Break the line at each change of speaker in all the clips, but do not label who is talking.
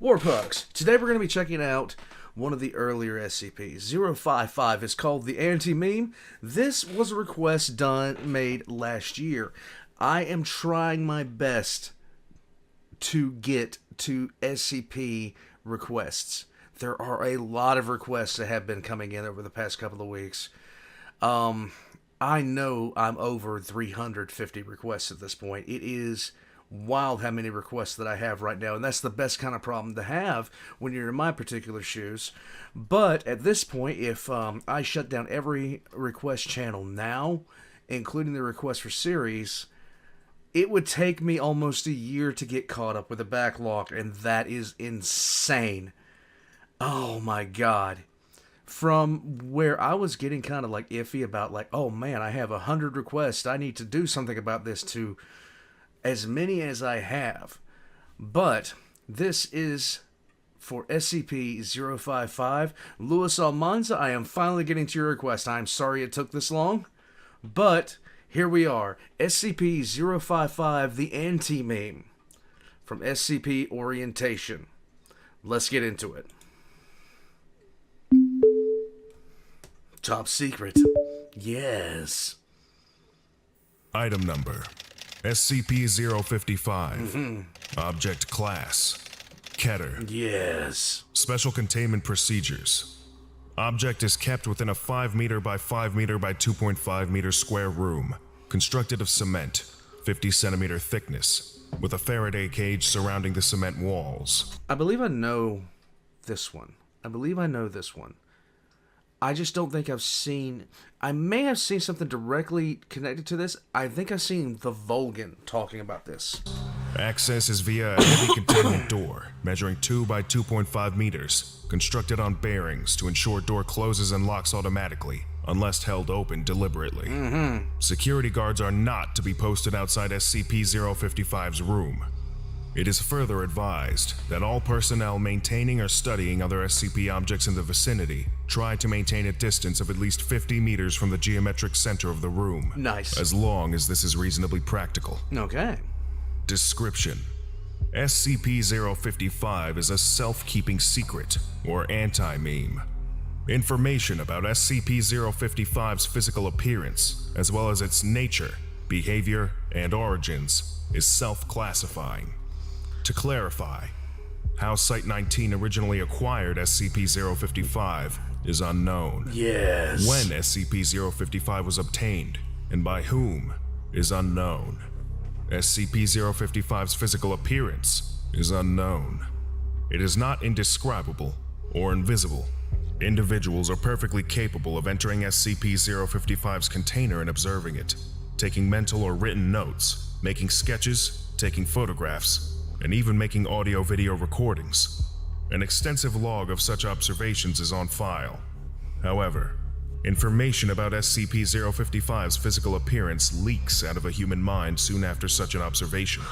Warpugs. Today we're going to be checking out one of the earlier SCPs. 055 is called the Anti-Meme. This was a request made last year. I am trying my best to get to SCP requests. There are a lot of requests that have been coming in over the past couple of weeks. I know I'm over 350 requests at this point. It is wild how many requests that I have right now, and that's the best kind of problem to have when you're in my particular shoes. But at this point, if I shut down every request channel now, including the request for series, it would take me almost a year to get caught up with the backlog, and that is insane. Oh my god. From where I was getting kind of like iffy about like, oh man, I have 100 requests, I need to do something about this, to as many as I have. But this is for SCP-055. Luis Almanza, I am finally getting to your request. I'm sorry it took this long, but here we are. SCP-055, the Anti-Meme, from SCP Orientation. Let's get into it. Top secret. Yes.
Item number SCP-055. Object class Keter.
Yes.
Special containment procedures. Object is kept within a 5 meter by 5 meter by 2.5 meter square room, constructed of cement, 50 centimeter thickness, with a Faraday cage surrounding the cement walls.
I believe I know this one. I just don't think I've seen... I may have seen something directly connected to this. I think I've seen the Vulcan talking about this.
Access is via a heavy containment door, measuring 2 by 2.5 meters, constructed on bearings to ensure door closes and locks automatically, unless held open deliberately. Security guards are not to be posted outside SCP-055's room. It is further advised that all personnel maintaining or studying other SCP objects in the vicinity try to maintain a distance of at least 50 meters from the geometric center of the room.
Nice.
As long as this is reasonably practical.
Okay.
Description: SCP-055 is a self-keeping secret, or anti-meme. Information about SCP-055's physical appearance, as well as its nature, behavior, and origins, is self-classifying. To clarify, how Site-19 originally acquired SCP-055 is unknown.
Yes.
When SCP-055 was obtained, and by whom, is unknown. SCP-055's physical appearance is unknown. It is not indescribable or invisible. Individuals are perfectly capable of entering SCP-055's container and observing it, taking mental or written notes, making sketches, taking photographs, and even making audio-video recordings. An extensive log of such observations is on file. However, information about SCP-055's physical appearance leaks out of a human mind soon after such an observation.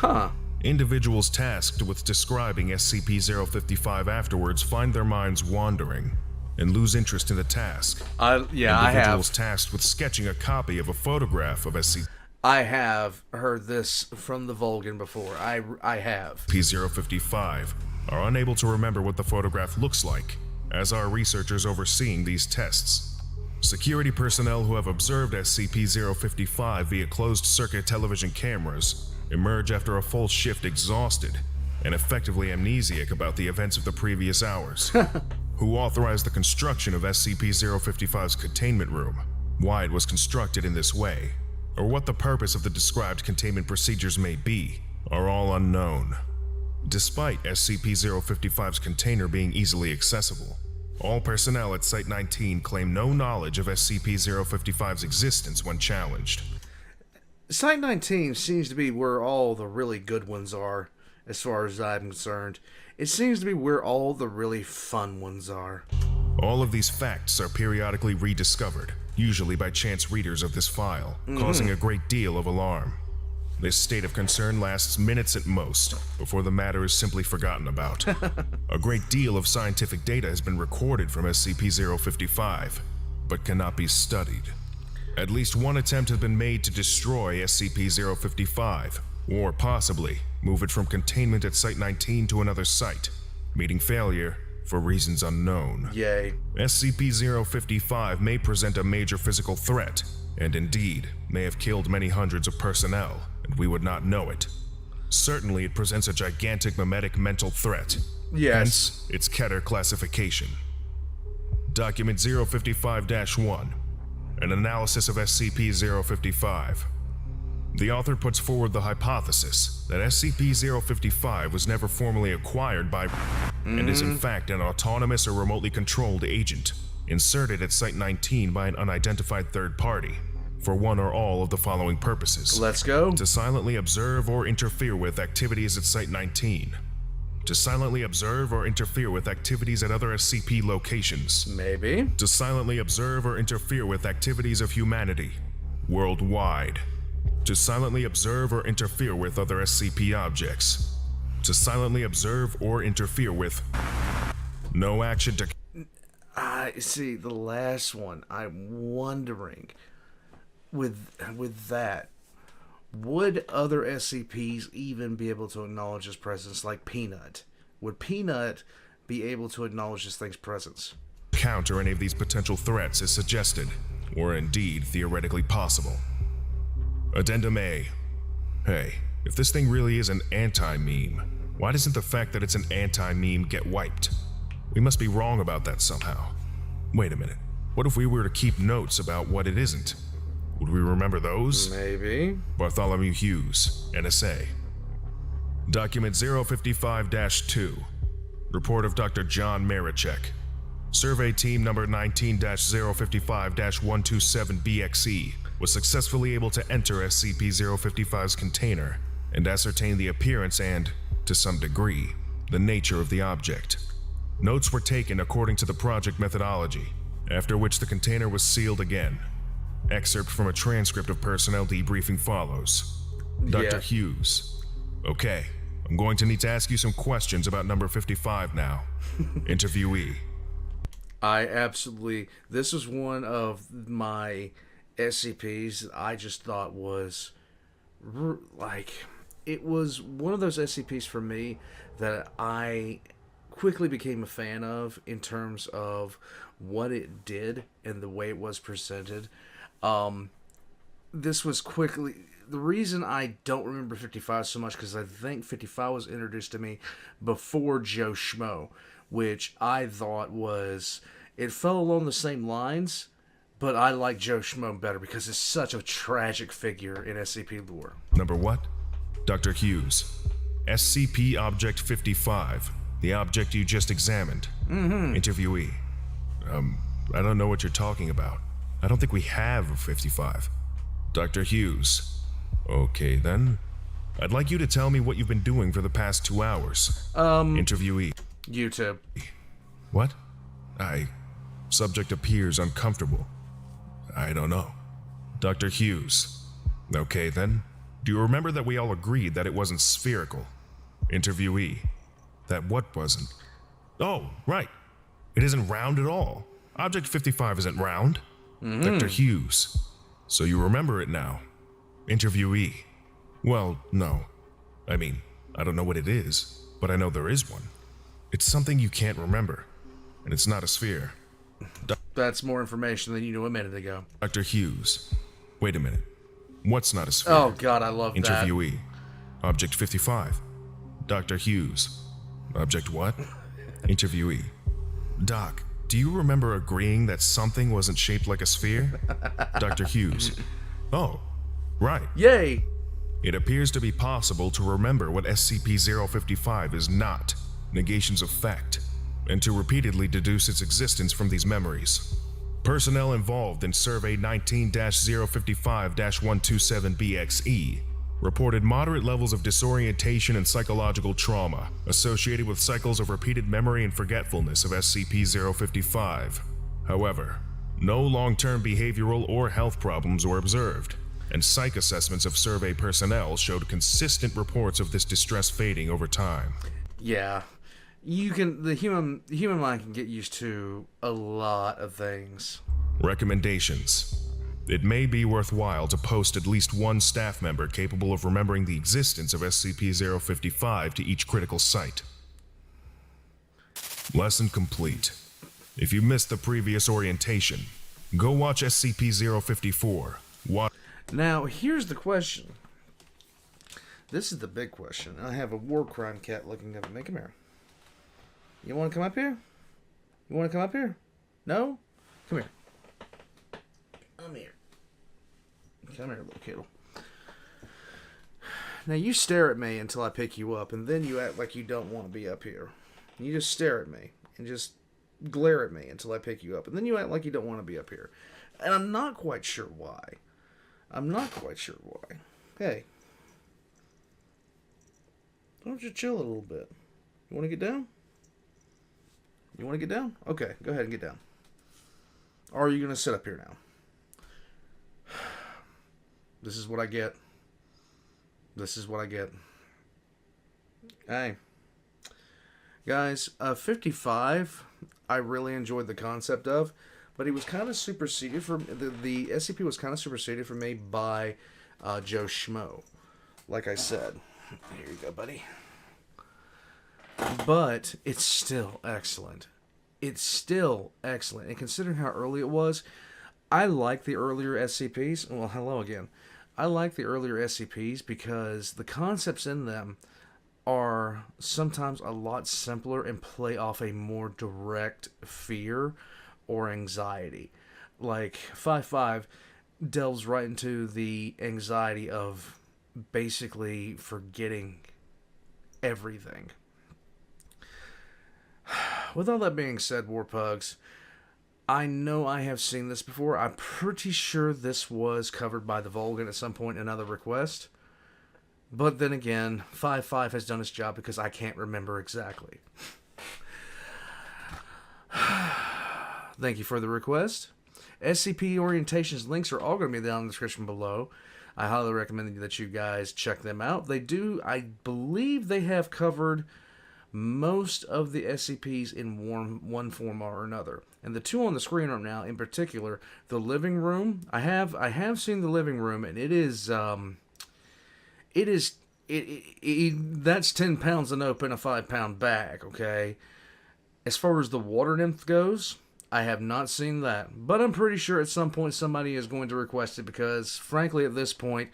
Individuals tasked with describing SCP-055 afterwards find their minds wandering and lose interest in the task.
I have.
Individuals tasked with sketching a copy of a photograph of SCP
I have heard this from the Vulcan before. I have.
SCP-055 are unable to remember what the photograph looks like, as are researchers overseeing these tests. Security personnel who have observed SCP-055 via closed-circuit television cameras emerge after a full shift exhausted and effectively amnesiac about the events of the previous hours. Who authorized the construction of SCP-055's containment room, why it was constructed in this way, or what the purpose of the described containment procedures may be, are all unknown. Despite SCP-055's container being easily accessible, all personnel at Site-19 claim no knowledge of SCP-055's existence when challenged.
Site-19 seems to be where all the really good ones are, as far as I'm concerned. It seems to be where all the really fun ones are.
All of these facts are periodically rediscovered, usually by chance readers of this file, causing a great deal of alarm. This state of concern lasts minutes at most, before the matter is simply forgotten about. A great deal of scientific data has been recorded from SCP-055, but cannot be studied. At least one attempt has been made to destroy SCP-055, or possibly move it from containment at Site-19 to another site, meeting failure for reasons unknown.
Yay.
SCP-055 may present a major physical threat, and indeed may have killed many hundreds of personnel, and we would not know it. Certainly it presents a gigantic mimetic mental threat.
Yes.
Hence, its Keter classification. Document 055-1. An analysis of SCP-055. The author puts forward the hypothesis that SCP-055 was never formally acquired by and is in fact an autonomous or remotely controlled agent, inserted at Site-19 by an unidentified third party, for one or all of the following purposes.
Let's go.
To silently observe or interfere with activities at Site-19. To silently observe or interfere with activities at other SCP locations.
Maybe.
To silently observe or interfere with activities of humanity worldwide. To silently observe or interfere with other SCP objects. To silently observe or interfere with no action to...
I see the last one. I'm wondering, with that, would other SCPs even be able to acknowledge his presence, like Peanut? Would Peanut be able to acknowledge this thing's presence?
Counter any of these potential threats is suggested, or indeed theoretically possible. Addendum A. Hey, if this thing really is an anti-meme, why doesn't the fact that it's an anti-meme get wiped? We must be wrong about that somehow. Wait a minute. What if we were to keep notes about what it isn't? Would we remember those?
Maybe.
Bartholomew Hughes, NSA. Document 055-2. Report of Dr. John Marichek. Survey team number 19-055-127BXE was successfully able to enter SCP-055's container and ascertain the appearance and, to some degree, the nature of the object. Notes were taken according to the project methodology, after which the container was sealed again. Excerpt from a transcript of personnel debriefing follows. Dr. Hughes. Okay, I'm going to need to ask you some questions about number 55 now. Interviewee.
This was one of my SCPs that I just thought was, it was one of those SCPs for me that I quickly became a fan of in terms of what it did and the way it was presented. This was quickly... The reason I don't remember 55 so much because I think 55 was introduced to me before Joe Schmo, which I thought was... It fell along the same lines, but I like Joe Schmo better because it's such a tragic figure in SCP lore.
Number what? Dr. Hughes. SCP Object 55, the object you just examined. Interviewee. I don't know what you're talking about. I don't think we have a 55. Dr. Hughes. Okay then. I'd like you to tell me what you've been doing for the past 2 hours. Interviewee.
YouTube.
What? Subject appears uncomfortable. I don't know. Dr. Hughes. Okay then. Do you remember that we all agreed that it wasn't spherical? Interviewee. That what wasn't? Oh, right. It isn't round at all. Object 55 isn't round. Dr. Hughes. So you remember it now. Interviewee. Well, no. I mean, I don't know what it is, but I know there is one. It's something you can't remember, and it's not a sphere.
That's more information than you knew a minute ago.
Dr. Hughes. Wait a minute. What's not a sphere?
Oh god, I love that.
Interviewee. Object 55. Dr. Hughes. Object what? Interviewee. Doc, do you remember agreeing that something wasn't shaped like a sphere? Dr. Hughes. Oh, right.
Yay!
It appears to be possible to remember what SCP-055 is not, negations of fact, and to repeatedly deduce its existence from these memories. Personnel involved in Survey 19-055-127BXE reported moderate levels of disorientation and psychological trauma associated with cycles of repeated memory and forgetfulness of SCP-055. However, no long-term behavioral or health problems were observed, and psych assessments of survey personnel showed consistent reports of this distress fading over time.
Yeah. The human mind can get used to a lot of things.
Recommendations. It may be worthwhile to post at least one staff member capable of remembering the existence of SCP-055 to each critical site. Lesson complete. If you missed the previous orientation, go watch SCP-054.
Now, here's the question. This is the big question. I have a war crime cat looking at me. Come here. You want to come up here? You want to come up here? No? Come here. Come here. Come here, little kiddo. Now, you stare at me until I pick you up, and then you act like you don't want to be up here. You just stare at me and just glare at me until I pick you up, and then you act like you don't want to be up here. And I'm not quite sure why. I'm not quite sure why. Hey. Why don't you chill a little bit? You want to get down? You want to get down? Okay, go ahead and get down. Or are you going to sit up here now? This is what I get. This is what I get. Hey. Guys, 55, I really enjoyed the concept of, but he was kind of superseded for the SCP was kind of superseded for me by Joe Schmo. Like I said. Here you go, buddy. But it's still excellent. It's still excellent. And considering how early it was, I like the earlier SCPs. Well, hello again. I like the earlier SCPs because the concepts in them are sometimes a lot simpler and play off a more direct fear or anxiety. Like 55 delves right into the anxiety of basically forgetting everything. With all that being said, Warpugs, I know I have seen this before. I'm pretty sure this was covered by the Vulcan at some point in another request. But then again, 55 has done its job because I can't remember exactly. Thank you for the request. SCP Orientation's links are all going to be down in the description below. I highly recommend that you guys check them out. They do, I believe they have covered most of the SCPs in one form or another. And the two on the screen right now, in particular, the living room. I have seen the living room, and that's 10 pounds an open a 5-pound bag, okay? As far as the water nymph goes, I have not seen that. But I'm pretty sure at some point somebody is going to request it because, frankly, at this point,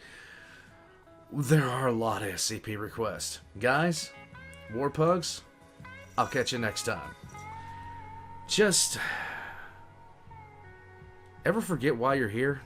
there are a lot of SCP requests. Guys, Warpugs, I'll catch you next time. Just ever forget why you're here?